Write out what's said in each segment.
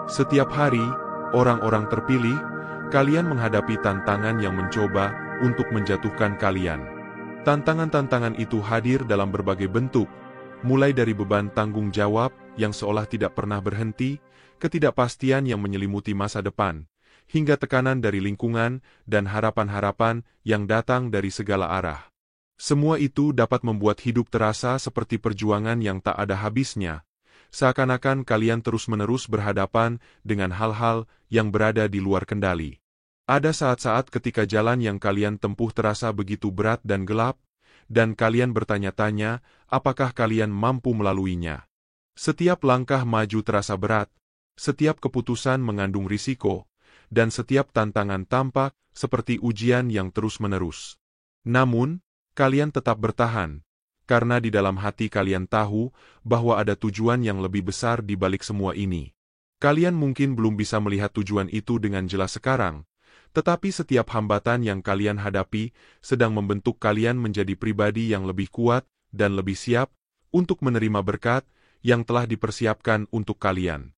Setiap hari, orang-orang terpilih, kalian menghadapi tantangan yang mencoba untuk menjatuhkan kalian. Tantangan-tantangan itu hadir dalam berbagai bentuk, mulai dari beban tanggung jawab yang seolah tidak pernah berhenti, ketidakpastian yang menyelimuti masa depan, hingga tekanan dari lingkungan dan harapan-harapan yang datang dari segala arah. Semua itu dapat membuat hidup terasa seperti perjuangan yang tak ada habisnya, seakan-akan kalian terus-menerus berhadapan dengan hal-hal yang berada di luar kendali. Ada saat-saat ketika jalan yang kalian tempuh terasa begitu berat dan gelap, dan kalian bertanya-tanya, apakah kalian mampu melaluinya. Setiap langkah maju terasa berat, setiap keputusan mengandung risiko, dan setiap tantangan tampak seperti ujian yang terus-menerus. Namun, kalian tetap bertahan, karena di dalam hati kalian tahu bahwa ada tujuan yang lebih besar di balik semua ini. Kalian mungkin belum bisa melihat tujuan itu dengan jelas sekarang, tetapi setiap hambatan yang kalian hadapi sedang membentuk kalian menjadi pribadi yang lebih kuat dan lebih siap untuk menerima berkat yang telah dipersiapkan untuk kalian.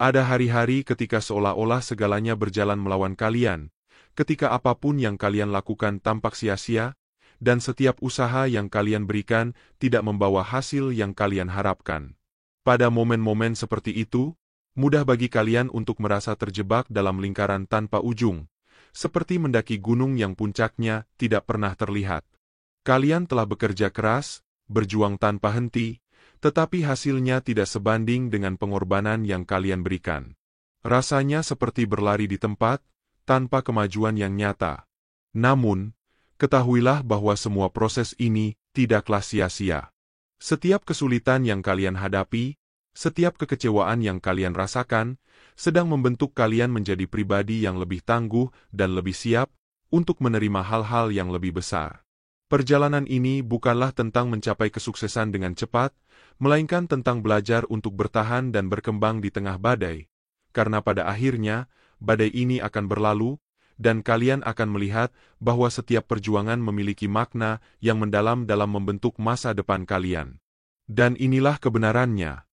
Ada hari-hari ketika seolah-olah segalanya berjalan melawan kalian, ketika apapun yang kalian lakukan tampak sia-sia, dan setiap usaha yang kalian berikan tidak membawa hasil yang kalian harapkan. Pada momen-momen seperti itu, mudah bagi kalian untuk merasa terjebak dalam lingkaran tanpa ujung, seperti mendaki gunung yang puncaknya tidak pernah terlihat. Kalian telah bekerja keras, berjuang tanpa henti, tetapi hasilnya tidak sebanding dengan pengorbanan yang kalian berikan. Rasanya seperti berlari di tempat, tanpa kemajuan yang nyata. Namun, ketahuilah bahwa semua proses ini tidaklah sia-sia. Setiap kesulitan yang kalian hadapi, setiap kekecewaan yang kalian rasakan, sedang membentuk kalian menjadi pribadi yang lebih tangguh dan lebih siap untuk menerima hal-hal yang lebih besar. Perjalanan ini bukanlah tentang mencapai kesuksesan dengan cepat, melainkan tentang belajar untuk bertahan dan berkembang di tengah badai. Karena pada akhirnya, badai ini akan berlalu, dan kalian akan melihat bahwa setiap perjuangan memiliki makna yang mendalam dalam membentuk masa depan kalian. Dan inilah kebenarannya.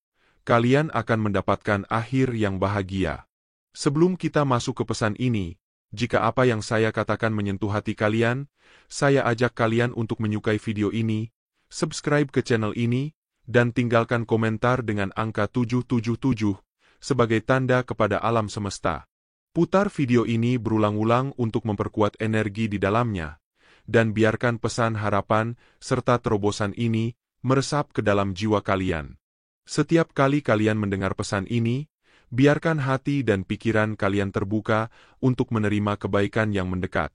Kalian akan mendapatkan akhir yang bahagia. Sebelum kita masuk ke pesan ini, jika apa yang saya katakan menyentuh hati kalian, saya ajak kalian untuk menyukai video ini, subscribe ke channel ini, dan tinggalkan komentar dengan angka 777 sebagai tanda kepada alam semesta. Putar video ini berulang-ulang untuk memperkuat energi di dalamnya, dan biarkan pesan harapan serta terobosan ini meresap ke dalam jiwa kalian. Setiap kali kalian mendengar pesan ini, biarkan hati dan pikiran kalian terbuka untuk menerima kebaikan yang mendekat.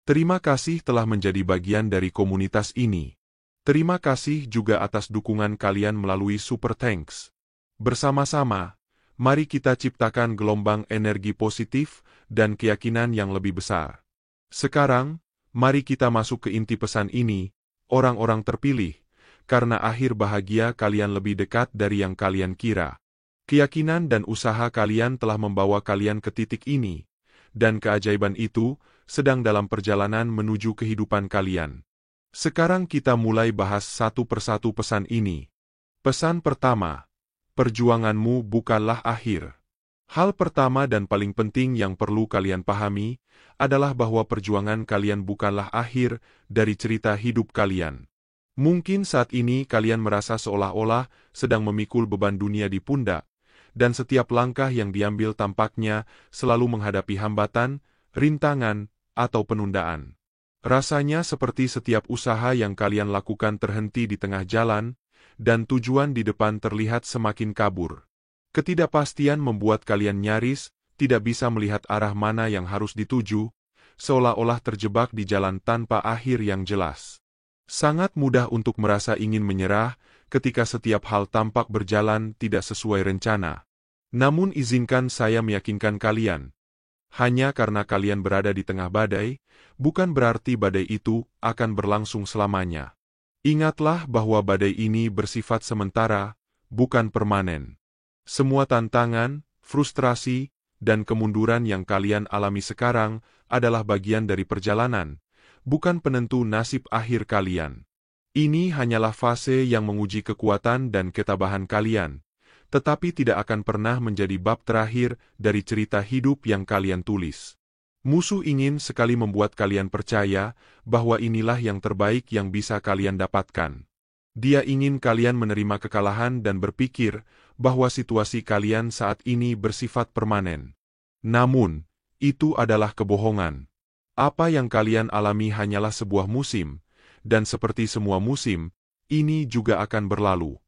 Terima kasih telah menjadi bagian dari komunitas ini. Terima kasih juga atas dukungan kalian melalui Super Thanks. Bersama-sama, mari kita ciptakan gelombang energi positif dan keyakinan yang lebih besar. Sekarang, mari kita masuk ke inti pesan ini, orang-orang terpilih, karena akhir bahagia kalian lebih dekat dari yang kalian kira. Keyakinan dan usaha kalian telah membawa kalian ke titik ini, dan keajaiban itu sedang dalam perjalanan menuju kehidupan kalian. Sekarang kita mulai bahas satu persatu pesan ini. Pesan pertama. Perjuanganmu bukanlah akhir. Hal pertama dan paling penting yang perlu kalian pahami adalah bahwa perjuangan kalian bukanlah akhir dari cerita hidup kalian. Mungkin saat ini kalian merasa seolah-olah sedang memikul beban dunia di pundak, dan setiap langkah yang diambil tampaknya selalu menghadapi hambatan, rintangan, atau penundaan. Rasanya seperti setiap usaha yang kalian lakukan terhenti di tengah jalan, dan tujuan di depan terlihat semakin kabur. Ketidakpastian membuat kalian nyaris tidak bisa melihat arah mana yang harus dituju, seolah-olah terjebak di jalan tanpa akhir yang jelas. Sangat mudah untuk merasa ingin menyerah ketika setiap hal tampak berjalan tidak sesuai rencana. Namun izinkan saya meyakinkan kalian, hanya karena kalian berada di tengah badai, bukan berarti badai itu akan berlangsung selamanya. Ingatlah bahwa badai ini bersifat sementara, bukan permanen. Semua tantangan, frustrasi, dan kemunduran yang kalian alami sekarang adalah bagian dari perjalanan, bukan penentu nasib akhir kalian. Ini hanyalah fase yang menguji kekuatan dan ketabahan kalian, tetapi tidak akan pernah menjadi bab terakhir dari cerita hidup yang kalian tulis. Musuh ingin sekali membuat kalian percaya bahwa inilah yang terbaik yang bisa kalian dapatkan. Dia ingin kalian menerima kekalahan dan berpikir bahwa situasi kalian saat ini bersifat permanen. Namun, itu adalah kebohongan. Apa yang kalian alami hanyalah sebuah musim, dan seperti semua musim, ini juga akan berlalu.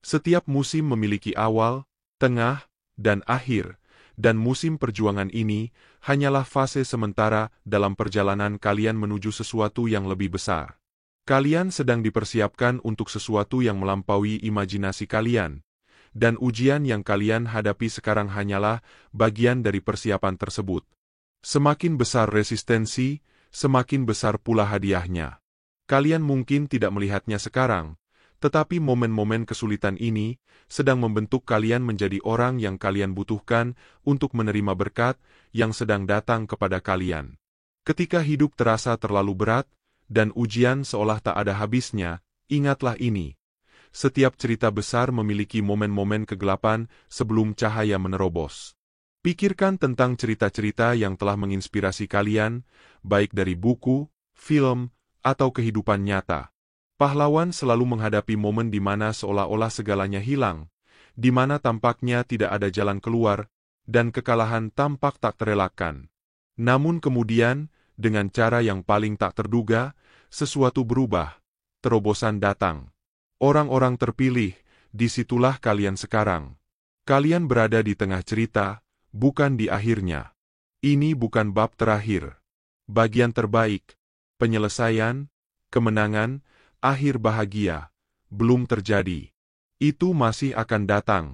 Setiap musim memiliki awal, tengah, dan akhir, dan musim perjuangan ini hanyalah fase sementara dalam perjalanan kalian menuju sesuatu yang lebih besar. Kalian sedang dipersiapkan untuk sesuatu yang melampaui imajinasi kalian, dan ujian yang kalian hadapi sekarang hanyalah bagian dari persiapan tersebut. Semakin besar resistensi, semakin besar pula hadiahnya. Kalian mungkin tidak melihatnya sekarang, tetapi momen-momen kesulitan ini sedang membentuk kalian menjadi orang yang kalian butuhkan untuk menerima berkat yang sedang datang kepada kalian. Ketika hidup terasa terlalu berat, dan ujian seolah tak ada habisnya, ingatlah ini. Setiap cerita besar memiliki momen-momen kegelapan sebelum cahaya menerobos. Pikirkan tentang cerita-cerita yang telah menginspirasi kalian, baik dari buku, film, atau kehidupan nyata. Pahlawan selalu menghadapi momen di mana seolah-olah segalanya hilang, di mana tampaknya tidak ada jalan keluar, dan kekalahan tampak tak terelakkan. Namun kemudian, dengan cara yang paling tak terduga, sesuatu berubah. Terobosan datang. Orang-orang terpilih, disitulah kalian sekarang. Kalian berada di tengah cerita, bukan di akhirnya. Ini bukan bab terakhir. Bagian terbaik, penyelesaian, kemenangan, akhir bahagia, belum terjadi. Itu masih akan datang.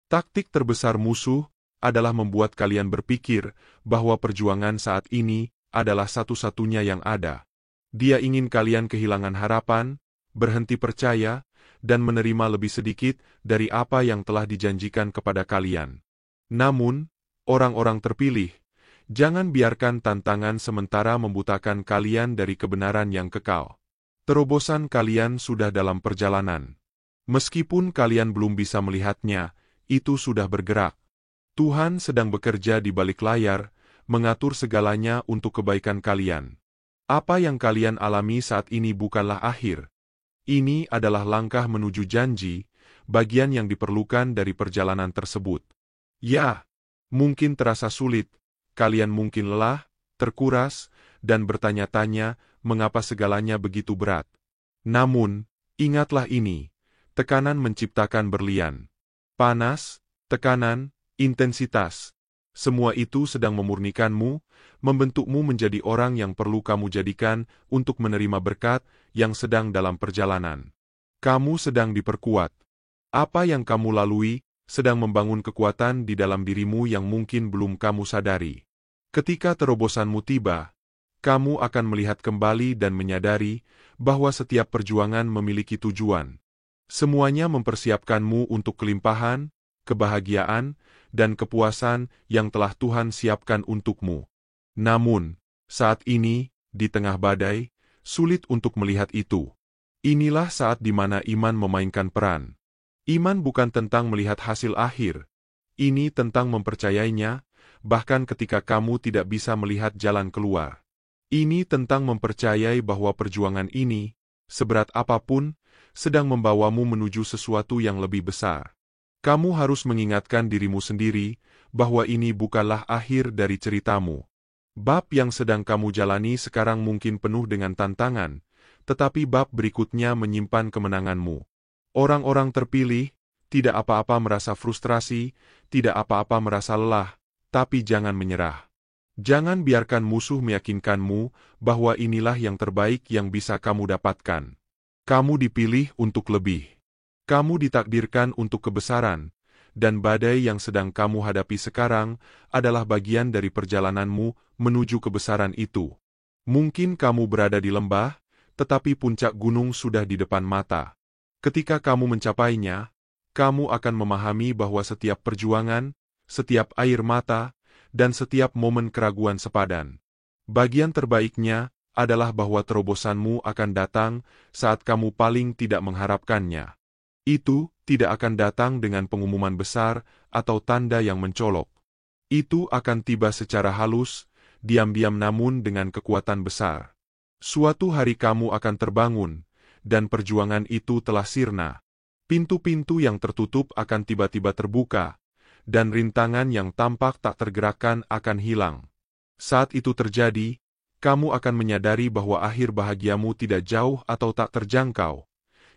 Taktik terbesar musuh adalah membuat kalian berpikir bahwa perjuangan saat ini adalah satu-satunya yang ada. Dia ingin kalian kehilangan harapan, berhenti percaya, dan menerima lebih sedikit dari apa yang telah dijanjikan kepada kalian. Namun, orang-orang terpilih, jangan biarkan tantangan sementara membutakan kalian dari kebenaran yang kekal. Terobosan kalian sudah dalam perjalanan. Meskipun kalian belum bisa melihatnya, itu sudah bergerak. Tuhan sedang bekerja di balik layar, mengatur segalanya untuk kebaikan kalian. Apa yang kalian alami saat ini bukanlah akhir. Ini adalah langkah menuju janji, bagian yang diperlukan dari perjalanan tersebut. Ya, mungkin terasa sulit, kalian mungkin lelah, terkuras, dan bertanya-tanya mengapa segalanya begitu berat. Namun, ingatlah ini, tekanan menciptakan berlian. Panas, tekanan, intensitas. Semua itu sedang memurnikanmu, membentukmu menjadi orang yang perlu kamu jadikan untuk menerima berkat yang sedang dalam perjalanan. Kamu sedang diperkuat. Apa yang kamu lalui sedang membangun kekuatan di dalam dirimu yang mungkin belum kamu sadari. Ketika terobosanmu tiba, kamu akan melihat kembali dan menyadari bahwa setiap perjuangan memiliki tujuan. Semuanya mempersiapkanmu untuk kelimpahan, kebahagiaan, dan kepuasan yang telah Tuhan siapkan untukmu. Namun, saat ini, di tengah badai, sulit untuk melihat itu. Inilah saat di mana iman memainkan peran. Iman bukan tentang melihat hasil akhir. Ini tentang mempercayainya, bahkan ketika kamu tidak bisa melihat jalan keluar. Ini tentang mempercayai bahwa perjuangan ini, seberat apapun, sedang membawamu menuju sesuatu yang lebih besar. Kamu harus mengingatkan dirimu sendiri bahwa ini bukanlah akhir dari ceritamu. Bab yang sedang kamu jalani sekarang mungkin penuh dengan tantangan, tetapi bab berikutnya menyimpan kemenanganmu. Orang-orang terpilih, tidak apa-apa merasa frustrasi, tidak apa-apa merasa lelah, tapi jangan menyerah. Jangan biarkan musuh meyakinkanmu bahwa inilah yang terbaik yang bisa kamu dapatkan. Kamu dipilih untuk lebih. Kamu ditakdirkan untuk kebesaran, dan badai yang sedang kamu hadapi sekarang adalah bagian dari perjalananmu menuju kebesaran itu. Mungkin kamu berada di lembah, tetapi puncak gunung sudah di depan mata. Ketika kamu mencapainya, kamu akan memahami bahwa setiap perjuangan, setiap air mata, dan setiap momen keraguan sepadan. Bagian terbaiknya adalah bahwa terobosanmu akan datang saat kamu paling tidak mengharapkannya. Itu tidak akan datang dengan pengumuman besar atau tanda yang mencolok. Itu akan tiba secara halus, diam-diam namun dengan kekuatan besar. Suatu hari kamu akan terbangun, dan perjuangan itu telah sirna. Pintu-pintu yang tertutup akan tiba-tiba terbuka, dan rintangan yang tampak tak tergerakkan akan hilang. Saat itu terjadi, kamu akan menyadari bahwa akhir bahagiamu tidak jauh atau tak terjangkau.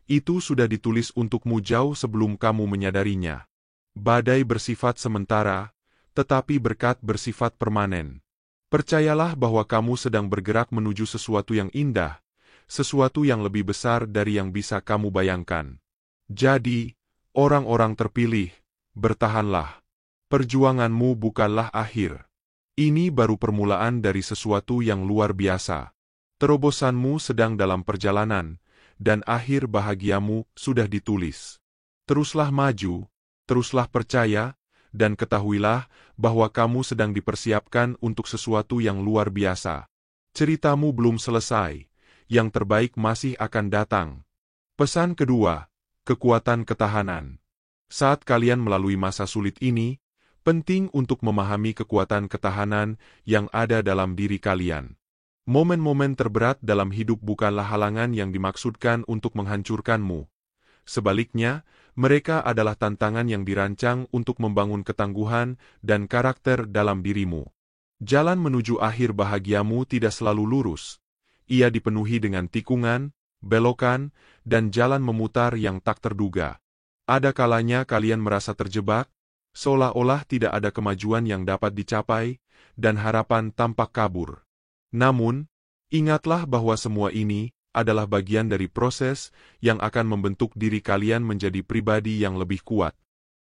Itu sudah ditulis untukmu jauh sebelum kamu menyadarinya. Badai bersifat sementara, tetapi berkat bersifat permanen. Percayalah bahwa kamu sedang bergerak menuju sesuatu yang indah, sesuatu yang lebih besar dari yang bisa kamu bayangkan. Jadi, orang-orang terpilih, bertahanlah. Perjuanganmu bukanlah akhir. Ini baru permulaan dari sesuatu yang luar biasa. Terobosanmu sedang dalam perjalanan, dan akhir bahagiamu sudah ditulis. Teruslah maju, teruslah percaya, dan ketahuilah bahwa kamu sedang dipersiapkan untuk sesuatu yang luar biasa. Ceritamu belum selesai, yang terbaik masih akan datang. Pesan kedua, kekuatan ketahanan. Saat kalian melalui masa sulit ini, penting untuk memahami kekuatan ketahanan yang ada dalam diri kalian. Momen-momen terberat dalam hidup bukanlah halangan yang dimaksudkan untuk menghancurkanmu. Sebaliknya, mereka adalah tantangan yang dirancang untuk membangun ketangguhan dan karakter dalam dirimu. Jalan menuju akhir bahagiamu tidak selalu lurus. Ia dipenuhi dengan tikungan, belokan, dan jalan memutar yang tak terduga. Ada kalanya kalian merasa terjebak, seolah-olah tidak ada kemajuan yang dapat dicapai, dan harapan tampak kabur. Namun, ingatlah bahwa semua ini adalah bagian dari proses yang akan membentuk diri kalian menjadi pribadi yang lebih kuat.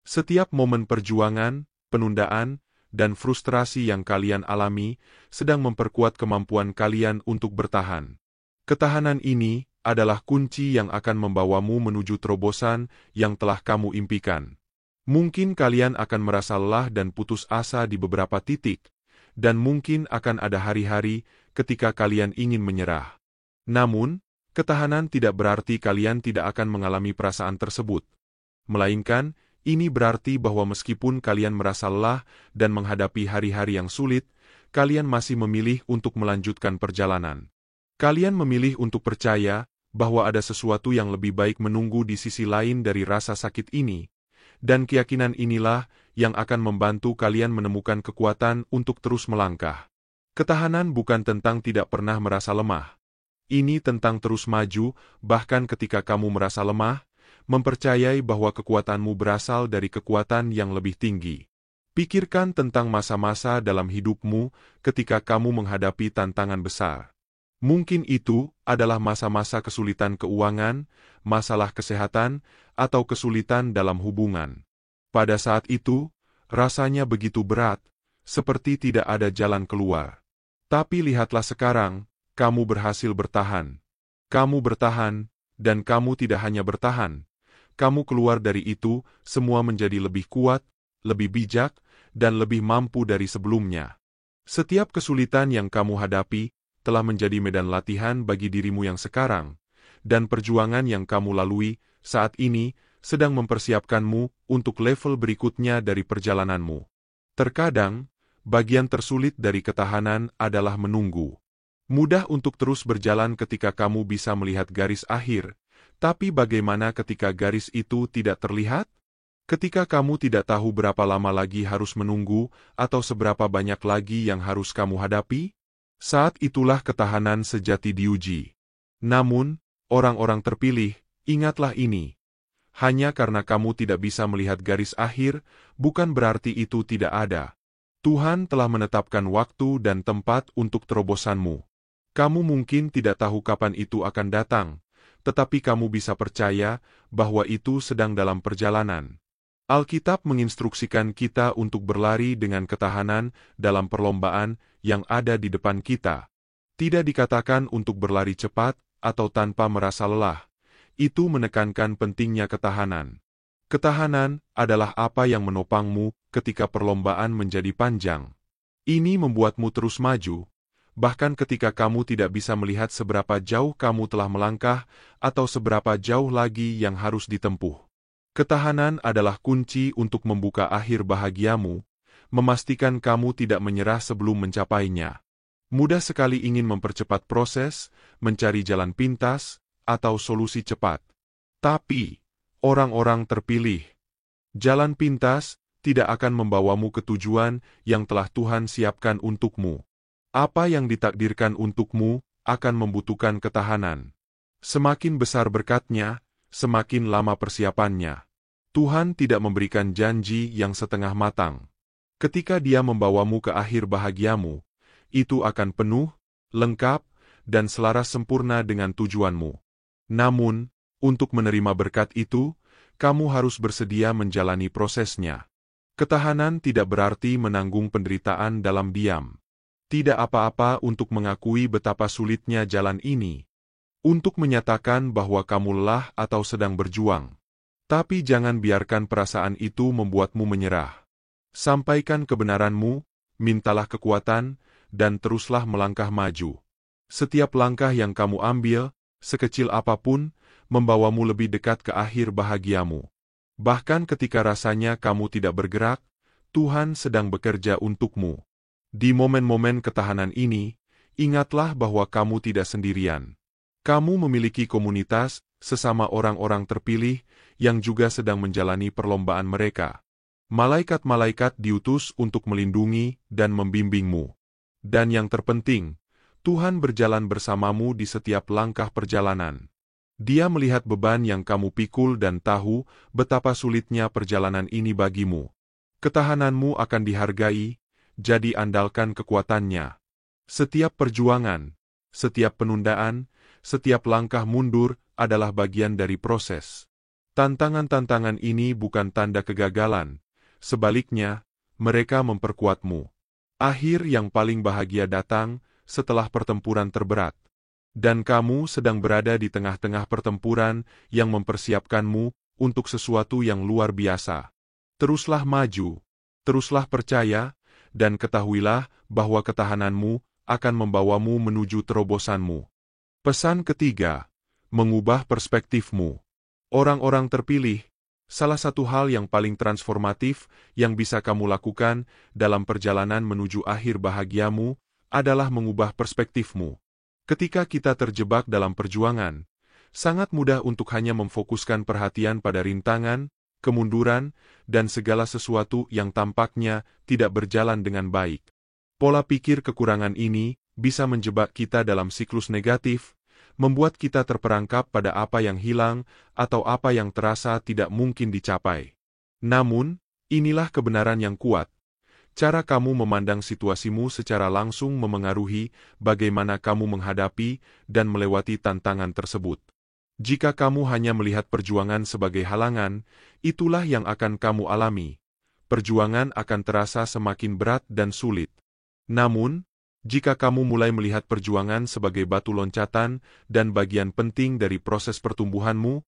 Setiap momen perjuangan, penundaan, dan frustrasi yang kalian alami sedang memperkuat kemampuan kalian untuk bertahan. Ketahanan ini adalah kunci yang akan membawamu menuju terobosan yang telah kamu impikan. Mungkin kalian akan merasa lelah dan putus asa di beberapa titik, dan mungkin akan ada hari-hari ketika kalian ingin menyerah. Namun, ketahanan tidak berarti kalian tidak akan mengalami perasaan tersebut. Melainkan, ini berarti bahwa meskipun kalian merasa lelah dan menghadapi hari-hari yang sulit, kalian masih memilih untuk melanjutkan perjalanan. Kalian memilih untuk percaya bahwa ada sesuatu yang lebih baik menunggu di sisi lain dari rasa sakit ini, dan keyakinan inilah yang akan membantu kalian menemukan kekuatan untuk terus melangkah. Ketahanan bukan tentang tidak pernah merasa lemah. Ini tentang terus maju, bahkan ketika kamu merasa lemah, mempercayai bahwa kekuatanmu berasal dari kekuatan yang lebih tinggi. Pikirkan tentang masa-masa dalam hidupmu ketika kamu menghadapi tantangan besar. Mungkin itu adalah masa-masa kesulitan keuangan, masalah kesehatan, atau kesulitan dalam hubungan. Pada saat itu, rasanya begitu berat, seperti tidak ada jalan keluar. Tapi lihatlah sekarang, kamu berhasil bertahan. Kamu bertahan, dan kamu tidak hanya bertahan. Kamu keluar dari itu, semua menjadi lebih kuat, lebih bijak, dan lebih mampu dari sebelumnya. Setiap kesulitan yang kamu hadapi, telah menjadi medan latihan bagi dirimu yang sekarang, dan perjuangan yang kamu lalui saat ini sedang mempersiapkanmu untuk level berikutnya dari perjalananmu. Terkadang, bagian tersulit dari ketahanan adalah menunggu. Mudah untuk terus berjalan ketika kamu bisa melihat garis akhir, tapi bagaimana ketika garis itu tidak terlihat? Ketika kamu tidak tahu berapa lama lagi harus menunggu, atau seberapa banyak lagi yang harus kamu hadapi? Saat itulah ketahanan sejati diuji. Namun, orang-orang terpilih, ingatlah ini. Hanya karena kamu tidak bisa melihat garis akhir, bukan berarti itu tidak ada. Tuhan telah menetapkan waktu dan tempat untuk terobosanmu. Kamu mungkin tidak tahu kapan itu akan datang, tetapi kamu bisa percaya bahwa itu sedang dalam perjalanan. Alkitab menginstruksikan kita untuk berlari dengan ketahanan dalam perlombaan yang ada di depan kita. Tidak dikatakan untuk berlari cepat atau tanpa merasa lelah. Itu menekankan pentingnya ketahanan. Ketahanan adalah apa yang menopangmu ketika perlombaan menjadi panjang. Ini membuatmu terus maju, bahkan ketika kamu tidak bisa melihat seberapa jauh kamu telah melangkah atau seberapa jauh lagi yang harus ditempuh. Ketahanan adalah kunci untuk membuka akhir bahagiamu, memastikan kamu tidak menyerah sebelum mencapainya. Mudah sekali ingin mempercepat proses, mencari jalan pintas, atau solusi cepat. Tapi, orang-orang terpilih, jalan pintas tidak akan membawamu ke tujuan yang telah Tuhan siapkan untukmu. Apa yang ditakdirkan untukmu akan membutuhkan ketahanan. Semakin besar berkatnya, semakin lama persiapannya. Tuhan tidak memberikan janji yang setengah matang. Ketika Dia membawamu ke akhir bahagiamu, itu akan penuh, lengkap, dan selaras sempurna dengan tujuanmu. Namun, untuk menerima berkat itu, kamu harus bersedia menjalani prosesnya. Ketahanan tidak berarti menanggung penderitaan dalam diam. Tidak apa-apa untuk mengakui betapa sulitnya jalan ini. Untuk menyatakan bahwa kamu lelah atau sedang berjuang. Tapi jangan biarkan perasaan itu membuatmu menyerah. Sampaikan kebenaranmu, mintalah kekuatan, dan teruslah melangkah maju. Setiap langkah yang kamu ambil, sekecil apapun, membawamu lebih dekat ke akhir bahagiamu. Bahkan ketika rasanya kamu tidak bergerak, Tuhan sedang bekerja untukmu. Di momen-momen ketahanan ini, ingatlah bahwa kamu tidak sendirian. Kamu memiliki komunitas, sesama orang-orang terpilih, yang juga sedang menjalani perlombaan mereka. Malaikat-malaikat diutus untuk melindungi dan membimbingmu. Dan yang terpenting, Tuhan berjalan bersamamu di setiap langkah perjalanan. Dia melihat beban yang kamu pikul dan tahu betapa sulitnya perjalanan ini bagimu. Ketahananmu akan dihargai, jadi andalkan kekuatannya. Setiap perjuangan, setiap penundaan, setiap langkah mundur adalah bagian dari proses. Tantangan-tantangan ini bukan tanda kegagalan, sebaliknya, mereka memperkuatmu. Akhir yang paling bahagia datang setelah pertempuran terberat. Dan kamu sedang berada di tengah-tengah pertempuran yang mempersiapkanmu untuk sesuatu yang luar biasa. Teruslah maju, teruslah percaya, dan ketahuilah bahwa ketahananmu akan membawamu menuju terobosanmu. Pesan ketiga, mengubah perspektifmu. Orang-orang terpilih, salah satu hal yang paling transformatif yang bisa kamu lakukan dalam perjalanan menuju akhir bahagiamu adalah mengubah perspektifmu. Ketika kita terjebak dalam perjuangan, sangat mudah untuk hanya memfokuskan perhatian pada rintangan, kemunduran, dan segala sesuatu yang tampaknya tidak berjalan dengan baik. Pola pikir kekurangan ini bisa menjebak kita dalam siklus negatif, membuat kita terperangkap pada apa yang hilang atau apa yang terasa tidak mungkin dicapai. Namun, inilah kebenaran yang kuat. Cara kamu memandang situasimu secara langsung memengaruhi bagaimana kamu menghadapi dan melewati tantangan tersebut. Jika kamu hanya melihat perjuangan sebagai halangan, itulah yang akan kamu alami. Perjuangan akan terasa semakin berat dan sulit. Namun, jika kamu mulai melihat perjuangan sebagai batu loncatan dan bagian penting dari proses pertumbuhanmu,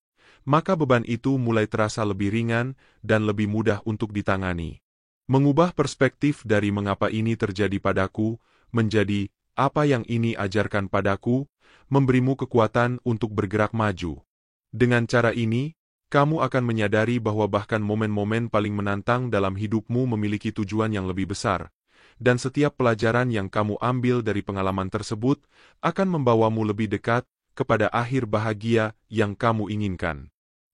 maka beban itu mulai terasa lebih ringan dan lebih mudah untuk ditangani. Mengubah perspektif dari mengapa ini terjadi padaku, menjadi apa yang ini ajarkan padaku, memberimu kekuatan untuk bergerak maju. Dengan cara ini, kamu akan menyadari bahwa bahkan momen-momen paling menantang dalam hidupmu memiliki tujuan yang lebih besar, dan setiap pelajaran yang kamu ambil dari pengalaman tersebut akan membawamu lebih dekat kepada akhir bahagia yang kamu inginkan.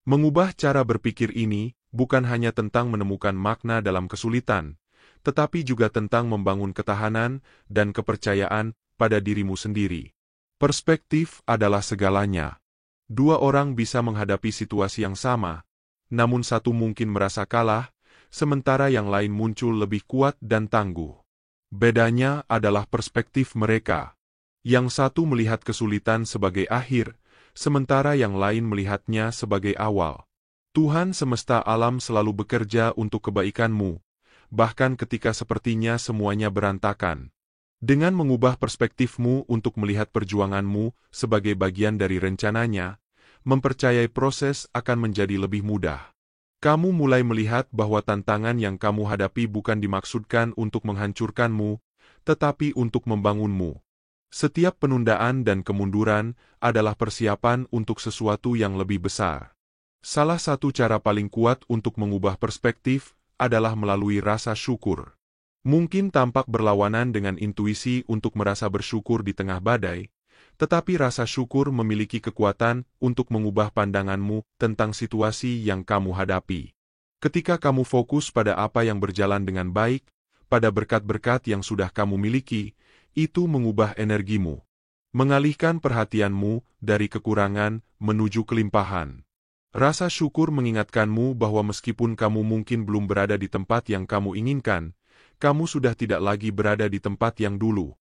Mengubah cara berpikir ini bukan hanya tentang menemukan makna dalam kesulitan, tetapi juga tentang membangun ketahanan dan kepercayaan pada dirimu sendiri. Perspektif adalah segalanya. Dua orang bisa menghadapi situasi yang sama, namun satu mungkin merasa kalah, sementara yang lain muncul lebih kuat dan tangguh. Bedanya adalah perspektif mereka. Yang satu melihat kesulitan sebagai akhir, sementara yang lain melihatnya sebagai awal. Tuhan semesta alam selalu bekerja untuk kebaikanmu, bahkan ketika sepertinya semuanya berantakan. Dengan mengubah perspektifmu untuk melihat perjuanganmu sebagai bagian dari rencananya, mempercayai proses akan menjadi lebih mudah. Kamu mulai melihat bahwa tantangan yang kamu hadapi bukan dimaksudkan untuk menghancurkanmu, tetapi untuk membangunmu. Setiap penundaan dan kemunduran adalah persiapan untuk sesuatu yang lebih besar. Salah satu cara paling kuat untuk mengubah perspektif adalah melalui rasa syukur. Mungkin tampak berlawanan dengan intuisi untuk merasa bersyukur di tengah badai, tetapi rasa syukur memiliki kekuatan untuk mengubah pandanganmu tentang situasi yang kamu hadapi. Ketika kamu fokus pada apa yang berjalan dengan baik, pada berkat-berkat yang sudah kamu miliki, itu mengubah energimu, mengalihkan perhatianmu dari kekurangan menuju kelimpahan. Rasa syukur mengingatkanmu bahwa meskipun kamu mungkin belum berada di tempat yang kamu inginkan, kamu sudah tidak lagi berada di tempat yang dulu.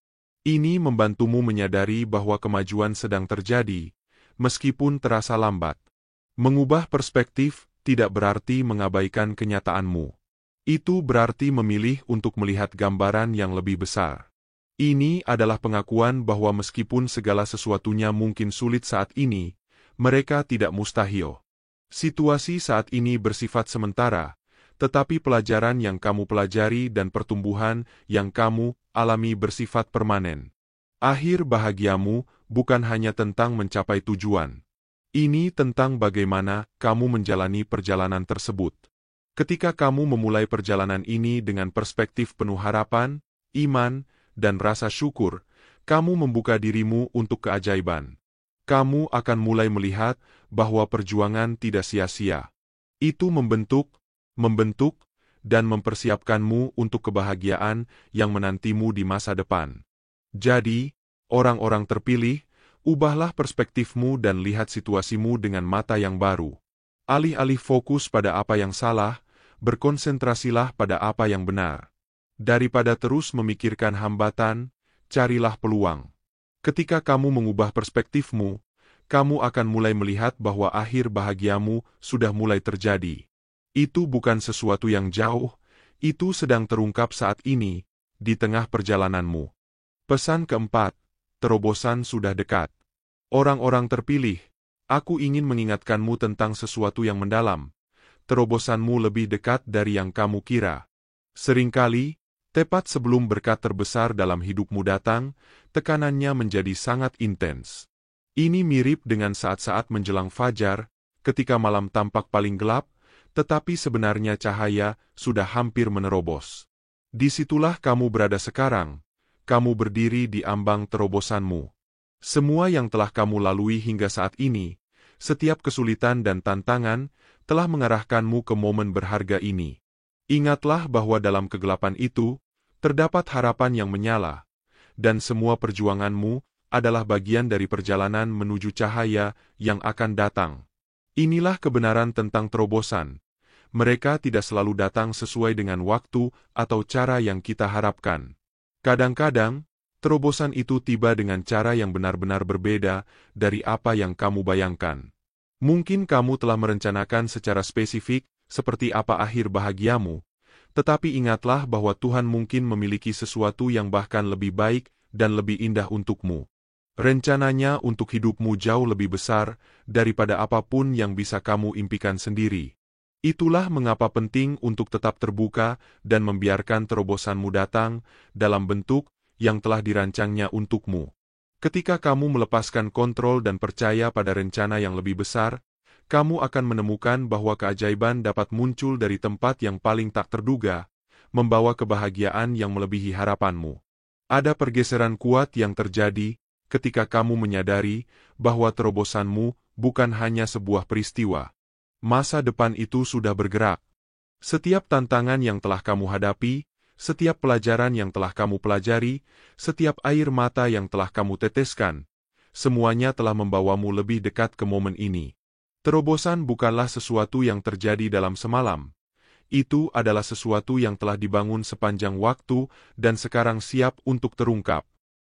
Ini membantumu menyadari bahwa kemajuan sedang terjadi, meskipun terasa lambat. Mengubah perspektif tidak berarti mengabaikan kenyataanmu. Itu berarti memilih untuk melihat gambaran yang lebih besar. Ini adalah pengakuan bahwa meskipun segala sesuatunya mungkin sulit saat ini, mereka tidak mustahil. Situasi saat ini bersifat sementara, tetapi pelajaran yang kamu pelajari dan pertumbuhan yang kamu alami bersifat permanen. Akhir bahagiamu bukan hanya tentang mencapai tujuan. Ini tentang bagaimana kamu menjalani perjalanan tersebut. Ketika kamu memulai perjalanan ini dengan perspektif penuh harapan, iman, dan rasa syukur, kamu membuka dirimu untuk keajaiban. Kamu akan mulai melihat bahwa perjuangan tidak sia-sia. Itu membentuk, dan mempersiapkanmu untuk kebahagiaan yang menantimu di masa depan. Jadi, orang-orang terpilih, ubahlah perspektifmu dan lihat situasimu dengan mata yang baru. Alih-alih fokus pada apa yang salah, berkonsentrasilah pada apa yang benar. Daripada terus memikirkan hambatan, carilah peluang. Ketika kamu mengubah perspektifmu, kamu akan mulai melihat bahwa akhir bahagiamu sudah mulai terjadi. Itu bukan sesuatu yang jauh, itu sedang terungkap saat ini, di tengah perjalananmu. Pesan keempat, terobosan sudah dekat. Orang-orang terpilih, aku ingin mengingatkanmu tentang sesuatu yang mendalam. Terobosanmu lebih dekat dari yang kamu kira. Seringkali, tepat sebelum berkat terbesar dalam hidupmu datang, tekanannya menjadi sangat intens. Ini mirip dengan saat-saat menjelang fajar, ketika malam tampak paling gelap, tetapi sebenarnya cahaya sudah hampir menerobos. Disitulah kamu berada sekarang, kamu berdiri di ambang terobosanmu. Semua yang telah kamu lalui hingga saat ini, setiap kesulitan dan tantangan, telah mengarahkanmu ke momen berharga ini. Ingatlah bahwa dalam kegelapan itu, terdapat harapan yang menyala, dan semua perjuanganmu adalah bagian dari perjalanan menuju cahaya yang akan datang. Inilah kebenaran tentang terobosan. Mereka tidak selalu datang sesuai dengan waktu atau cara yang kita harapkan. Kadang-kadang, terobosan itu tiba dengan cara yang benar-benar berbeda dari apa yang kamu bayangkan. Mungkin kamu telah merencanakan secara spesifik seperti apa akhir bahagiamu, tetapi ingatlah bahwa Tuhan mungkin memiliki sesuatu yang bahkan lebih baik dan lebih indah untukmu. Rencananya untuk hidupmu jauh lebih besar daripada apapun yang bisa kamu impikan sendiri. Itulah mengapa penting untuk tetap terbuka dan membiarkan terobosanmu datang dalam bentuk yang telah dirancangnya untukmu. Ketika kamu melepaskan kontrol dan percaya pada rencana yang lebih besar, kamu akan menemukan bahwa keajaiban dapat muncul dari tempat yang paling tak terduga, membawa kebahagiaan yang melebihi harapanmu. Ada pergeseran kuat yang terjadi ketika kamu menyadari bahwa terobosanmu bukan hanya sebuah peristiwa. Masa depan itu sudah bergerak. Setiap tantangan yang telah kamu hadapi, setiap pelajaran yang telah kamu pelajari, setiap air mata yang telah kamu teteskan, semuanya telah membawamu lebih dekat ke momen ini. Terobosan bukanlah sesuatu yang terjadi dalam semalam. Itu adalah sesuatu yang telah dibangun sepanjang waktu dan sekarang siap untuk terungkap.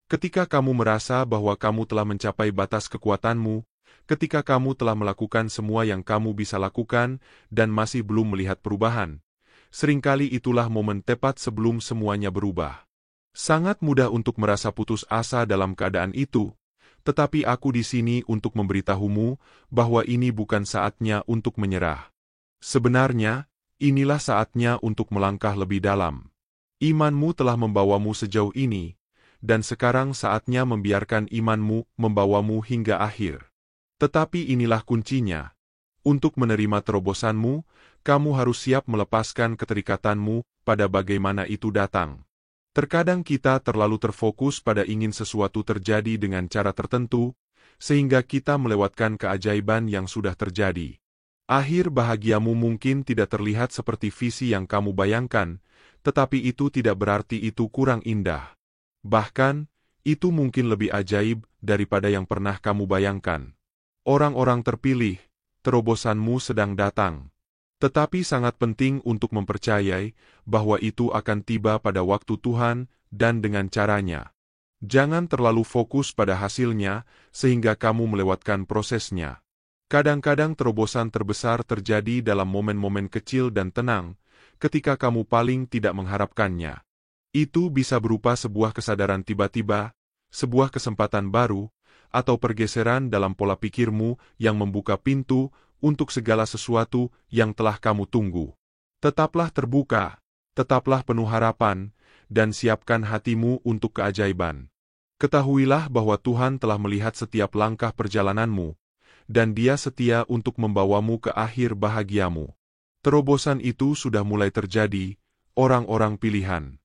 Ketika kamu merasa bahwa kamu telah mencapai batas kekuatanmu, ketika kamu telah melakukan semua yang kamu bisa lakukan dan masih belum melihat perubahan, seringkali itulah momen tepat sebelum semuanya berubah. Sangat mudah untuk merasa putus asa dalam keadaan itu, tetapi aku di sini untuk memberitahumu bahwa ini bukan saatnya untuk menyerah. Sebenarnya, inilah saatnya untuk melangkah lebih dalam. Imanmu telah membawamu sejauh ini, dan sekarang saatnya membiarkan imanmu membawamu hingga akhir. Tetapi inilah kuncinya. Untuk menerima terobosanmu, kamu harus siap melepaskan keterikatanmu pada bagaimana itu datang. Terkadang kita terlalu terfokus pada ingin sesuatu terjadi dengan cara tertentu, sehingga kita melewatkan keajaiban yang sudah terjadi. Akhir bahagiamu mungkin tidak terlihat seperti visi yang kamu bayangkan, tetapi itu tidak berarti itu kurang indah. Bahkan, itu mungkin lebih ajaib daripada yang pernah kamu bayangkan. Orang-orang terpilih, terobosanmu sedang datang. Tetapi sangat penting untuk mempercayai bahwa itu akan tiba pada waktu Tuhan dan dengan caranya. Jangan terlalu fokus pada hasilnya sehingga kamu melewatkan prosesnya. Kadang-kadang terobosan terbesar terjadi dalam momen-momen kecil dan tenang, ketika kamu paling tidak mengharapkannya. Itu bisa berupa sebuah kesadaran tiba-tiba, sebuah kesempatan baru, atau pergeseran dalam pola pikirmu yang membuka pintu untuk segala sesuatu yang telah kamu tunggu. Tetaplah terbuka, tetaplah penuh harapan, dan siapkan hatimu untuk keajaiban. Ketahuilah bahwa Tuhan telah melihat setiap langkah perjalananmu, dan Dia setia untuk membawamu ke akhir bahagiamu. Terobosan itu sudah mulai terjadi, orang-orang pilihan.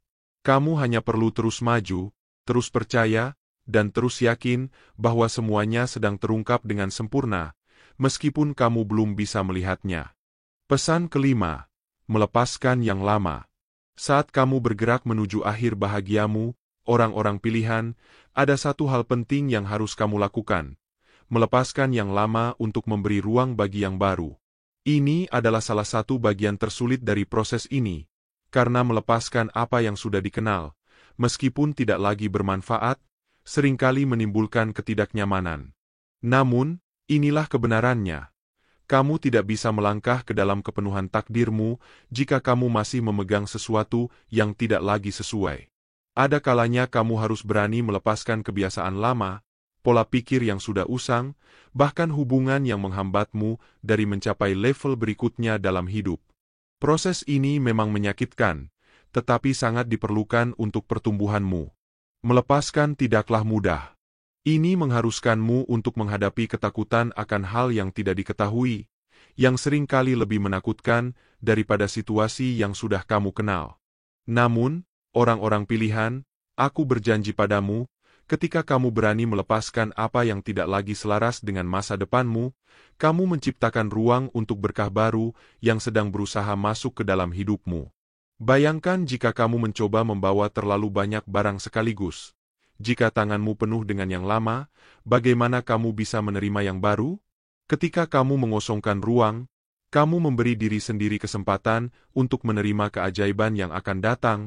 Kamu hanya perlu terus maju, terus percaya, dan terus yakin bahwa semuanya sedang terungkap dengan sempurna, meskipun kamu belum bisa melihatnya. Pesan kelima, melepaskan yang lama. Saat kamu bergerak menuju akhir bahagiamu, orang-orang pilihan, ada satu hal penting yang harus kamu lakukan. Melepaskan yang lama untuk memberi ruang bagi yang baru. Ini adalah salah satu bagian tersulit dari proses ini, karena melepaskan apa yang sudah dikenal, meskipun tidak lagi bermanfaat, seringkali menimbulkan ketidaknyamanan. Namun, inilah kebenarannya. Kamu tidak bisa melangkah ke dalam kepenuhan takdirmu jika kamu masih memegang sesuatu yang tidak lagi sesuai. Ada kalanya kamu harus berani melepaskan kebiasaan lama, pola pikir yang sudah usang, bahkan hubungan yang menghambatmu dari mencapai level berikutnya dalam hidup. Proses ini memang menyakitkan, tetapi sangat diperlukan untuk pertumbuhanmu. Melepaskan tidaklah mudah. Ini mengharuskanmu untuk menghadapi ketakutan akan hal yang tidak diketahui, yang seringkali lebih menakutkan daripada situasi yang sudah kamu kenal. Namun, orang-orang pilihan, aku berjanji padamu, ketika kamu berani melepaskan apa yang tidak lagi selaras dengan masa depanmu, kamu menciptakan ruang untuk berkah baru yang sedang berusaha masuk ke dalam hidupmu. Bayangkan jika kamu mencoba membawa terlalu banyak barang sekaligus. Jika tanganmu penuh dengan yang lama, bagaimana kamu bisa menerima yang baru? Ketika kamu mengosongkan ruang, kamu memberi diri sendiri kesempatan untuk menerima keajaiban yang akan datang,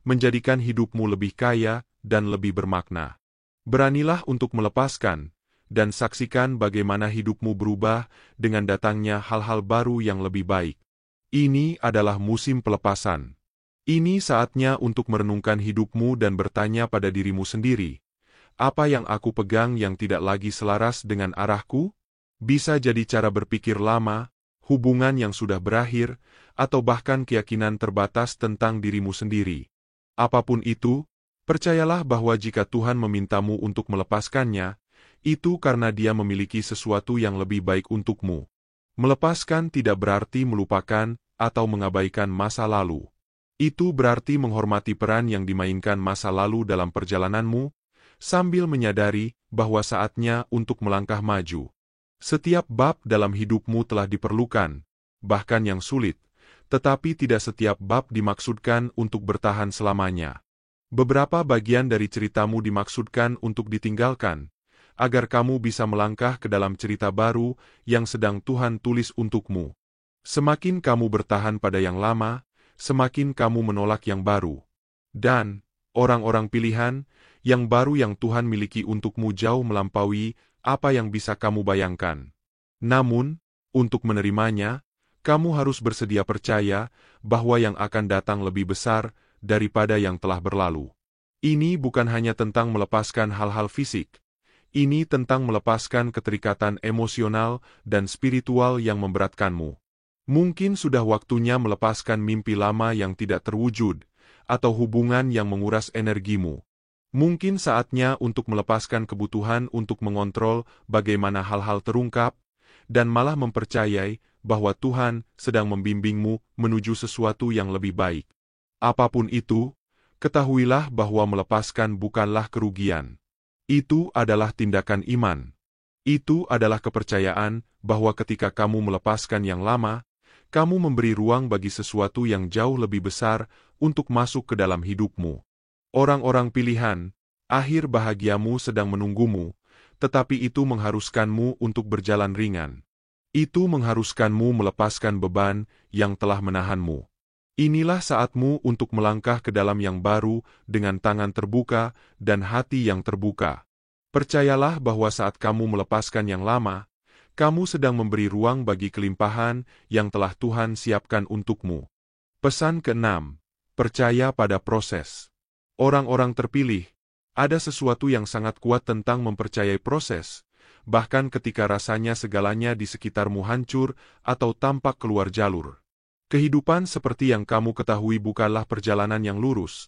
menjadikan hidupmu lebih kaya dan lebih bermakna. Beranilah untuk melepaskan, dan saksikan bagaimana hidupmu berubah dengan datangnya hal-hal baru yang lebih baik. Ini adalah musim pelepasan. Ini saatnya untuk merenungkan hidupmu dan bertanya pada dirimu sendiri, apa yang aku pegang yang tidak lagi selaras dengan arahku? Bisa jadi cara berpikir lama, hubungan yang sudah berakhir, atau bahkan keyakinan terbatas tentang dirimu sendiri. Apapun itu, percayalah bahwa jika Tuhan memintamu untuk melepaskannya, itu karena Dia memiliki sesuatu yang lebih baik untukmu. Melepaskan tidak berarti melupakan atau mengabaikan masa lalu. Itu berarti menghormati peran yang dimainkan masa lalu dalam perjalananmu, sambil menyadari bahwa saatnya untuk melangkah maju. Setiap bab dalam hidupmu telah diperlukan, bahkan yang sulit, tetapi tidak setiap bab dimaksudkan untuk bertahan selamanya. Beberapa bagian dari ceritamu dimaksudkan untuk ditinggalkan, agar kamu bisa melangkah ke dalam cerita baru yang sedang Tuhan tulis untukmu. Semakin kamu bertahan pada yang lama, semakin kamu menolak yang baru. Dan, orang-orang pilihan, yang baru yang Tuhan miliki untukmu jauh melampaui apa yang bisa kamu bayangkan. Namun, untuk menerimanya, kamu harus bersedia percaya bahwa yang akan datang lebih besar daripada yang telah berlalu. Ini bukan hanya tentang melepaskan hal-hal fisik. Ini tentang melepaskan keterikatan emosional dan spiritual yang memberatkanmu. Mungkin sudah waktunya melepaskan mimpi lama yang tidak terwujud, atau hubungan yang menguras energimu. Mungkin saatnya untuk melepaskan kebutuhan untuk mengontrol bagaimana hal-hal terungkap, dan malah mempercayai bahwa Tuhan sedang membimbingmu menuju sesuatu yang lebih baik. Apapun itu, ketahuilah bahwa melepaskan bukanlah kerugian. Itu adalah tindakan iman. Itu adalah kepercayaan bahwa ketika kamu melepaskan yang lama, kamu memberi ruang bagi sesuatu yang jauh lebih besar untuk masuk ke dalam hidupmu. Orang-orang pilihan, akhir bahagiamu sedang menunggumu, tetapi itu mengharuskanmu untuk berjalan ringan. Itu mengharuskanmu melepaskan beban yang telah menahanmu. Inilah saatmu untuk melangkah ke dalam yang baru dengan tangan terbuka dan hati yang terbuka. Percayalah bahwa saat kamu melepaskan yang lama, kamu sedang memberi ruang bagi kelimpahan yang telah Tuhan siapkan untukmu. Pesan ke-6, percaya pada proses. Orang-orang terpilih, ada sesuatu yang sangat kuat tentang mempercayai proses, bahkan ketika rasanya segalanya di sekitarmu hancur atau tampak keluar jalur. Kehidupan seperti yang kamu ketahui bukanlah perjalanan yang lurus.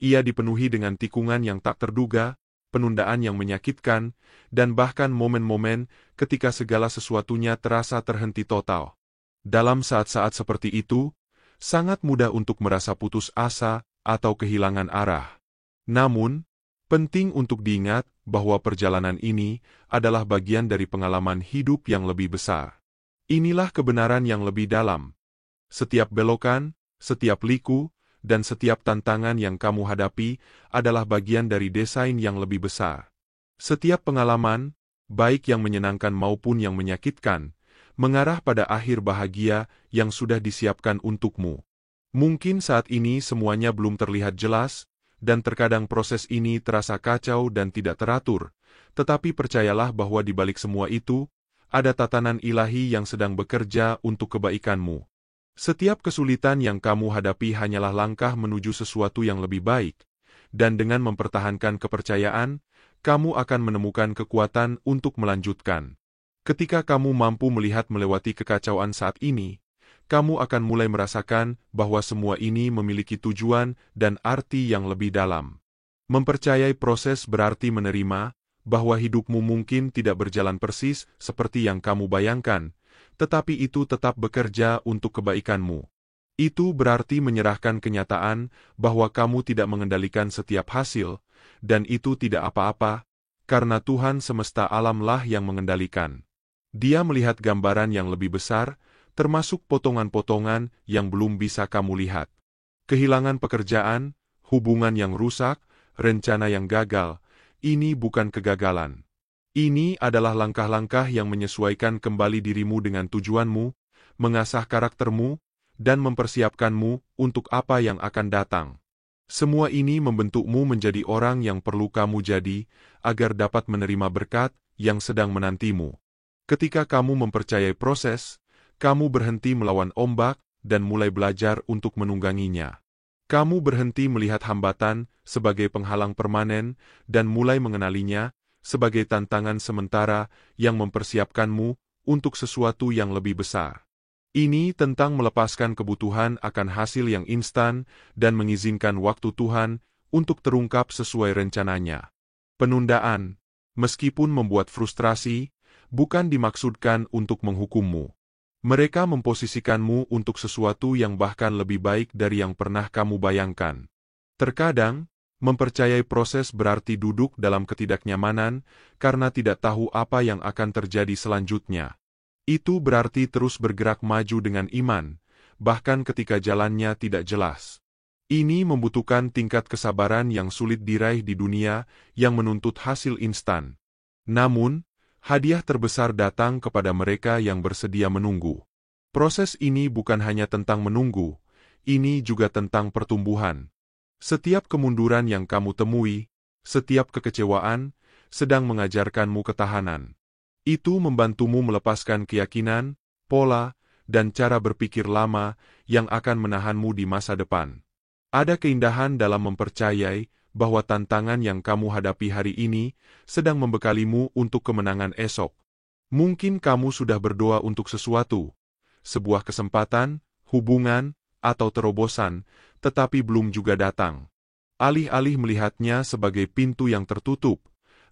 Ia dipenuhi dengan tikungan yang tak terduga, penundaan yang menyakitkan, dan bahkan momen-momen ketika segala sesuatunya terasa terhenti total. Dalam saat-saat seperti itu, sangat mudah untuk merasa putus asa atau kehilangan arah. Namun, penting untuk diingat bahwa perjalanan ini adalah bagian dari pengalaman hidup yang lebih besar. Inilah kebenaran yang lebih dalam. Setiap belokan, setiap liku, dan setiap tantangan yang kamu hadapi adalah bagian dari desain yang lebih besar. Setiap pengalaman, baik yang menyenangkan maupun yang menyakitkan, mengarah pada akhir bahagia yang sudah disiapkan untukmu. Mungkin saat ini semuanya belum terlihat jelas, dan terkadang proses ini terasa kacau dan tidak teratur, tetapi percayalah bahwa di balik semua itu, ada tatanan ilahi yang sedang bekerja untuk kebaikanmu. Setiap kesulitan yang kamu hadapi hanyalah langkah menuju sesuatu yang lebih baik, dan dengan mempertahankan kepercayaan, kamu akan menemukan kekuatan untuk melanjutkan. Ketika kamu mampu melihat melewati kekacauan saat ini, kamu akan mulai merasakan bahwa semua ini memiliki tujuan dan arti yang lebih dalam. Mempercayai proses berarti menerima bahwa hidupmu mungkin tidak berjalan persis seperti yang kamu bayangkan, tetapi itu tetap bekerja untuk kebaikanmu. Itu berarti menyerahkan kenyataan bahwa kamu tidak mengendalikan setiap hasil, dan itu tidak apa-apa, karena Tuhan semesta alamlah yang mengendalikan. Dia melihat gambaran yang lebih besar, termasuk potongan-potongan yang belum bisa kamu lihat. Kehilangan pekerjaan, hubungan yang rusak, rencana yang gagal, ini bukan kegagalan. Ini adalah langkah-langkah yang menyesuaikan kembali dirimu dengan tujuanmu, mengasah karaktermu, dan mempersiapkanmu untuk apa yang akan datang. Semua ini membentukmu menjadi orang yang perlu kamu jadi, agar dapat menerima berkat yang sedang menantimu. Ketika kamu mempercayai proses, kamu berhenti melawan ombak dan mulai belajar untuk menungganginya. Kamu berhenti melihat hambatan sebagai penghalang permanen dan mulai mengenalinya sebagai tantangan sementara yang mempersiapkanmu untuk sesuatu yang lebih besar. Ini tentang melepaskan kebutuhan akan hasil yang instan dan mengizinkan waktu Tuhan untuk terungkap sesuai rencananya. Penundaan, meskipun membuat frustrasi, bukan dimaksudkan untuk menghukummu. Mereka memposisikanmu untuk sesuatu yang bahkan lebih baik dari yang pernah kamu bayangkan. Terkadang, mempercayai proses berarti duduk dalam ketidaknyamanan karena tidak tahu apa yang akan terjadi selanjutnya. Itu berarti terus bergerak maju dengan iman, bahkan ketika jalannya tidak jelas. Ini membutuhkan tingkat kesabaran yang sulit diraih di dunia yang menuntut hasil instan. Namun, hadiah terbesar datang kepada mereka yang bersedia menunggu. Proses ini bukan hanya tentang menunggu, ini juga tentang pertumbuhan. Setiap kemunduran yang kamu temui, setiap kekecewaan, sedang mengajarkanmu ketahanan. Itu membantumu melepaskan keyakinan, pola, dan cara berpikir lama yang akan menahanmu di masa depan. Ada keindahan dalam mempercayai bahwa tantangan yang kamu hadapi hari ini sedang membekalimu untuk kemenangan esok. Mungkin kamu sudah berdoa untuk sesuatu, sebuah kesempatan, hubungan, atau terobosan, tetapi belum juga datang. Alih-alih melihatnya sebagai pintu yang tertutup,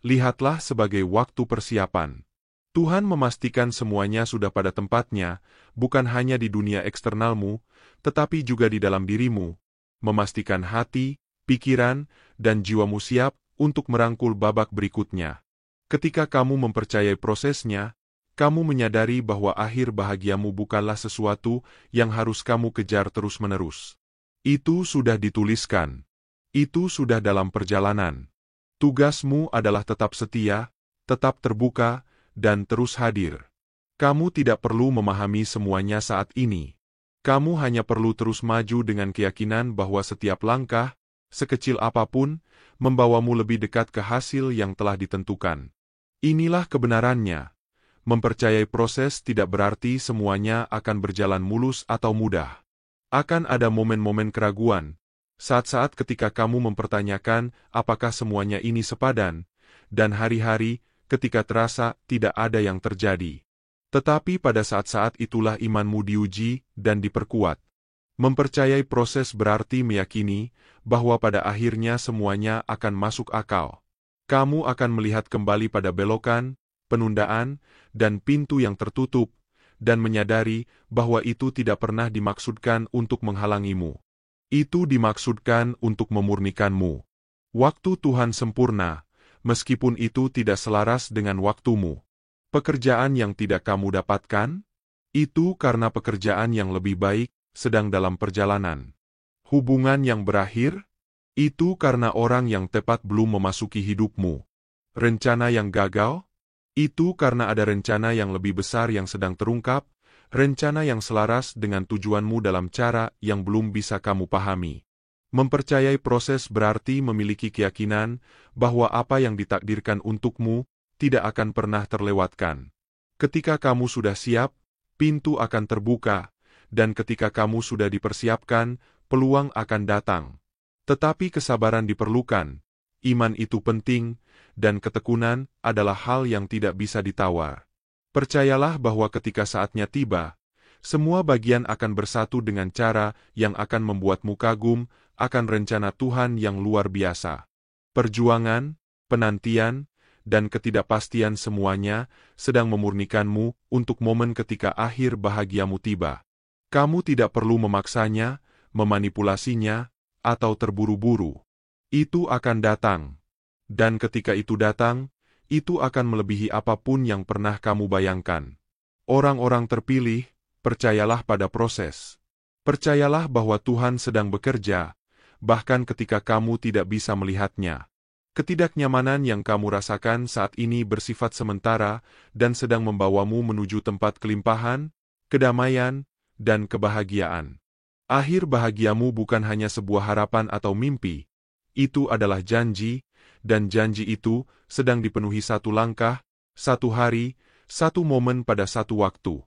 lihatlah sebagai waktu persiapan. Tuhan memastikan semuanya sudah pada tempatnya, bukan hanya di dunia eksternalmu, tetapi juga di dalam dirimu, memastikan hati, pikiran, dan jiwamu siap untuk merangkul babak berikutnya. Ketika kamu mempercayai prosesnya, kamu menyadari bahwa akhir bahagiamu bukanlah sesuatu yang harus kamu kejar terus-menerus. Itu sudah dituliskan. Itu sudah dalam perjalanan. Tugasmu adalah tetap setia, tetap terbuka, dan terus hadir. Kamu tidak perlu memahami semuanya saat ini. Kamu hanya perlu terus maju dengan keyakinan bahwa setiap langkah, sekecil apapun, membawamu lebih dekat ke hasil yang telah ditentukan. Inilah kebenarannya. Mempercayai proses tidak berarti semuanya akan berjalan mulus atau mudah. Akan ada momen-momen keraguan, saat-saat ketika kamu mempertanyakan apakah semuanya ini sepadan, dan hari-hari ketika terasa tidak ada yang terjadi. Tetapi pada saat-saat itulah imanmu diuji dan diperkuat. Mempercayai proses berarti meyakini bahwa pada akhirnya semuanya akan masuk akal. Kamu akan melihat kembali pada belokan, penundaan, dan pintu yang tertutup, dan menyadari bahwa itu tidak pernah dimaksudkan untuk menghalangimu. Itu dimaksudkan untuk memurnikanmu. Waktu Tuhan sempurna, meskipun itu tidak selaras dengan waktumu. Pekerjaan yang tidak kamu dapatkan, itu karena pekerjaan yang lebih baik sedang dalam perjalanan. Hubungan yang berakhir, itu karena orang yang tepat belum memasuki hidupmu. Rencana yang gagal, itu karena ada rencana yang lebih besar yang sedang terungkap, rencana yang selaras dengan tujuanmu dalam cara yang belum bisa kamu pahami. Mempercayai proses berarti memiliki keyakinan bahwa apa yang ditakdirkan untukmu tidak akan pernah terlewatkan. Ketika kamu sudah siap, pintu akan terbuka, dan ketika kamu sudah dipersiapkan, peluang akan datang. Tetapi kesabaran diperlukan, iman itu penting, dan ketekunan adalah hal yang tidak bisa ditawar. Percayalah bahwa ketika saatnya tiba, semua bagian akan bersatu dengan cara yang akan membuatmu kagum akan rencana Tuhan yang luar biasa. Perjuangan, penantian, dan ketidakpastian semuanya sedang memurnikanmu untuk momen ketika akhir bahagiamu tiba. Kamu tidak perlu memaksanya, memanipulasinya, atau terburu-buru. Itu akan datang. Dan ketika itu datang, itu akan melebihi apapun yang pernah kamu bayangkan. Orang-orang terpilih, percayalah pada proses. Percayalah bahwa Tuhan sedang bekerja, bahkan ketika kamu tidak bisa melihatnya. Ketidaknyamanan yang kamu rasakan saat ini bersifat sementara dan sedang membawamu menuju tempat kelimpahan, kedamaian, dan kebahagiaan. Akhir bahagiamu bukan hanya sebuah harapan atau mimpi, itu adalah janji, dan janji itu sedang dipenuhi satu langkah, satu hari, satu momen pada satu waktu.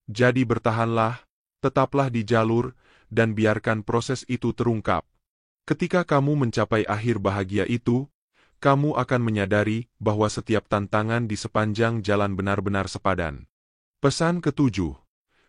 Jadi bertahanlah, tetaplah di jalur, dan biarkan proses itu terungkap. Ketika kamu mencapai akhir bahagia itu, kamu akan menyadari bahwa setiap tantangan di sepanjang jalan benar-benar sepadan. Pesan ketujuh,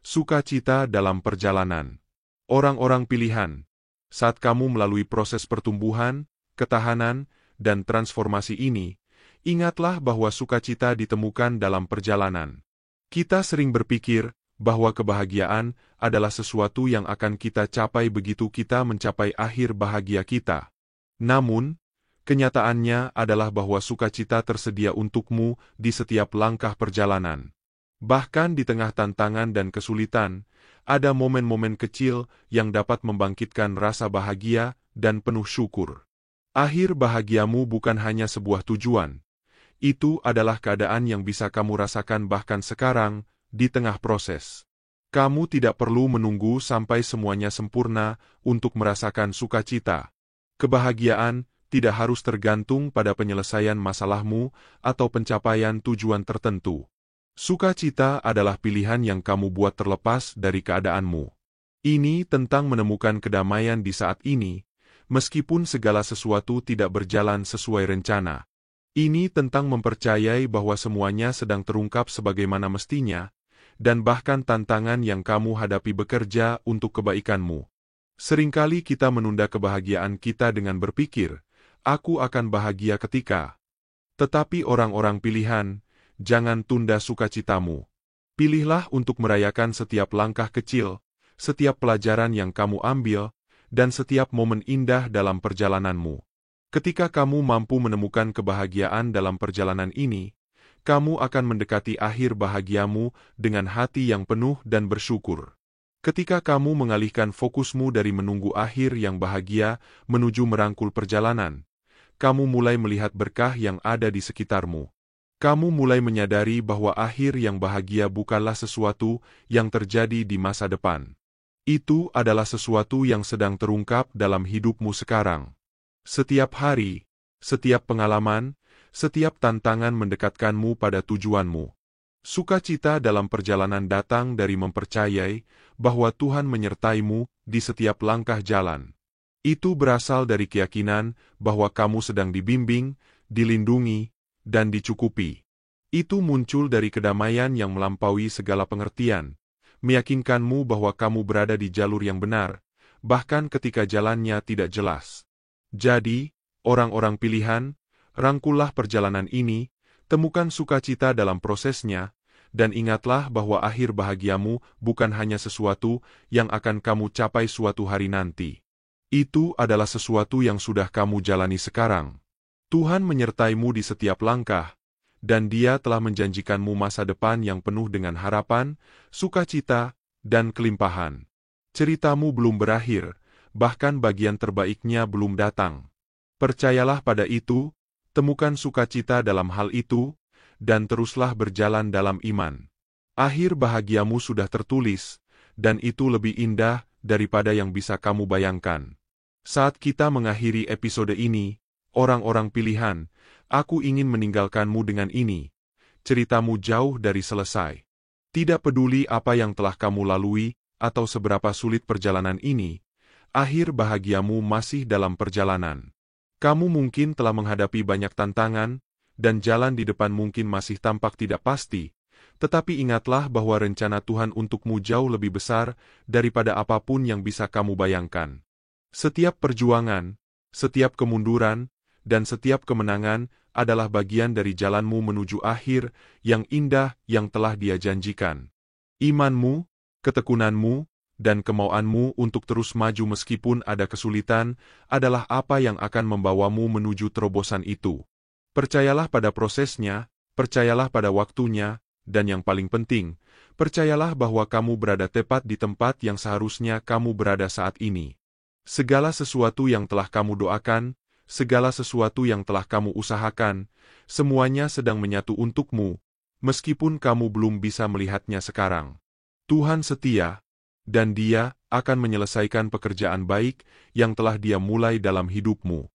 sukacita dalam perjalanan. Orang-orang pilihan, saat kamu melalui proses pertumbuhan, ketahanan, dan transformasi ini, ingatlah bahwa sukacita ditemukan dalam perjalanan. Kita sering berpikir bahwa kebahagiaan adalah sesuatu yang akan kita capai begitu kita mencapai akhir bahagia kita. Namun, kenyataannya adalah bahwa sukacita tersedia untukmu di setiap langkah perjalanan. Bahkan di tengah tantangan dan kesulitan, ada momen-momen kecil yang dapat membangkitkan rasa bahagia dan penuh syukur. Akhir bahagiamu bukan hanya sebuah tujuan. Itu adalah keadaan yang bisa kamu rasakan bahkan sekarang, di tengah proses. Kamu tidak perlu menunggu sampai semuanya sempurna untuk merasakan sukacita. Kebahagiaan tidak harus tergantung pada penyelesaian masalahmu atau pencapaian tujuan tertentu. Sukacita adalah pilihan yang kamu buat terlepas dari keadaanmu. Ini tentang menemukan kedamaian di saat ini, meskipun segala sesuatu tidak berjalan sesuai rencana. Ini tentang mempercayai bahwa semuanya sedang terungkap sebagaimana mestinya, dan bahkan tantangan yang kamu hadapi bekerja untuk kebaikanmu. Seringkali kita menunda kebahagiaan kita dengan berpikir, aku akan bahagia ketika. Tetapi orang-orang pilihan, jangan tunda sukacitamu. Pilihlah untuk merayakan setiap langkah kecil, setiap pelajaran yang kamu ambil, dan setiap momen indah dalam perjalananmu. Ketika kamu mampu menemukan kebahagiaan dalam perjalanan ini, kamu akan mendekati akhir bahagiamu dengan hati yang penuh dan bersyukur. Ketika kamu mengalihkan fokusmu dari menunggu akhir yang bahagia menuju merangkul perjalanan, kamu mulai melihat berkah yang ada di sekitarmu. Kamu mulai menyadari bahwa akhir yang bahagia bukanlah sesuatu yang terjadi di masa depan. Itu adalah sesuatu yang sedang terungkap dalam hidupmu sekarang. Setiap hari, setiap pengalaman, setiap tantangan mendekatkanmu pada tujuanmu. Sukacita dalam perjalanan datang dari mempercayai bahwa Tuhan menyertaimu di setiap langkah jalan. Itu berasal dari keyakinan bahwa kamu sedang dibimbing, dilindungi, dan dicukupi. Itu muncul dari kedamaian yang melampaui segala pengertian, meyakinkanmu bahwa kamu berada di jalur yang benar, bahkan ketika jalannya tidak jelas. Jadi, orang-orang pilihan, rangkullah perjalanan ini, temukan sukacita dalam prosesnya, dan ingatlah bahwa akhir bahagiamu bukan hanya sesuatu yang akan kamu capai suatu hari nanti. Itu adalah sesuatu yang sudah kamu jalani sekarang. Tuhan menyertaimu di setiap langkah, dan Dia telah menjanjikanmu masa depan yang penuh dengan harapan, sukacita, dan kelimpahan. Ceritamu belum berakhir, bahkan bagian terbaiknya belum datang. Percayalah pada itu, temukan sukacita dalam hal itu, dan teruslah berjalan dalam iman. Akhir bahagiamu sudah tertulis, dan itu lebih indah daripada yang bisa kamu bayangkan. Saat kita mengakhiri episode ini, orang-orang pilihan, aku ingin meninggalkanmu dengan ini. Ceritamu jauh dari selesai. Tidak peduli apa yang telah kamu lalui, atau seberapa sulit perjalanan ini, akhir bahagiamu masih dalam perjalanan. Kamu mungkin telah menghadapi banyak tantangan, dan jalan di depan mungkin masih tampak tidak pasti, tetapi ingatlah bahwa rencana Tuhan untukmu jauh lebih besar daripada apapun yang bisa kamu bayangkan. Setiap perjuangan, setiap kemunduran, dan setiap kemenangan adalah bagian dari jalanmu menuju akhir yang indah yang telah Dia janjikan. Imanmu, ketekunanmu, dan kemauanmu untuk terus maju meskipun ada kesulitan adalah apa yang akan membawamu menuju terobosan itu. Percayalah pada prosesnya, percayalah pada waktunya, dan yang paling penting, percayalah bahwa kamu berada tepat di tempat yang seharusnya kamu berada saat ini. Segala sesuatu yang telah kamu doakan, segala sesuatu yang telah kamu usahakan, semuanya sedang menyatu untukmu, meskipun kamu belum bisa melihatnya sekarang. Tuhan setia, dan Dia akan menyelesaikan pekerjaan baik yang telah Dia mulai dalam hidupmu.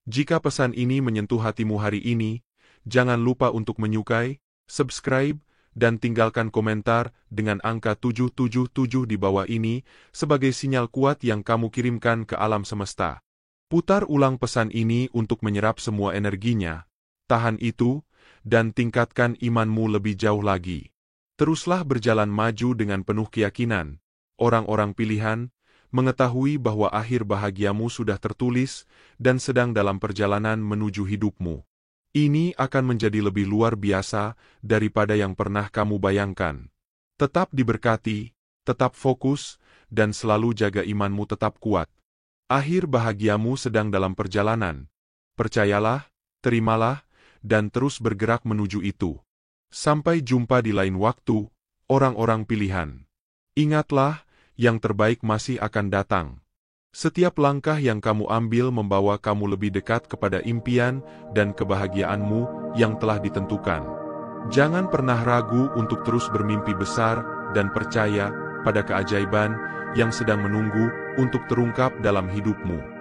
Jika pesan ini menyentuh hatimu hari ini, jangan lupa untuk menyukai, subscribe, dan tinggalkan komentar dengan angka 777 di bawah ini sebagai sinyal kuat yang kamu kirimkan ke alam semesta. Putar ulang pesan ini untuk menyerap semua energinya, tahan itu, dan tingkatkan imanmu lebih jauh lagi. Teruslah berjalan maju dengan penuh keyakinan. Orang-orang pilihan, mengetahui bahwa akhir bahagiamu sudah tertulis dan sedang dalam perjalanan menuju hidupmu. Ini akan menjadi lebih luar biasa daripada yang pernah kamu bayangkan. Tetap diberkati, tetap fokus, dan selalu jaga imanmu tetap kuat. Akhir bahagiamu sedang dalam perjalanan. Percayalah, terimalah, dan terus bergerak menuju itu. Sampai jumpa di lain waktu, orang-orang pilihan. Ingatlah, yang terbaik masih akan datang. Setiap langkah yang kamu ambil membawa kamu lebih dekat kepada impian dan kebahagiaanmu yang telah ditentukan. Jangan pernah ragu untuk terus bermimpi besar dan percaya pada keajaiban yang sedang menunggu untuk terungkap dalam hidupmu.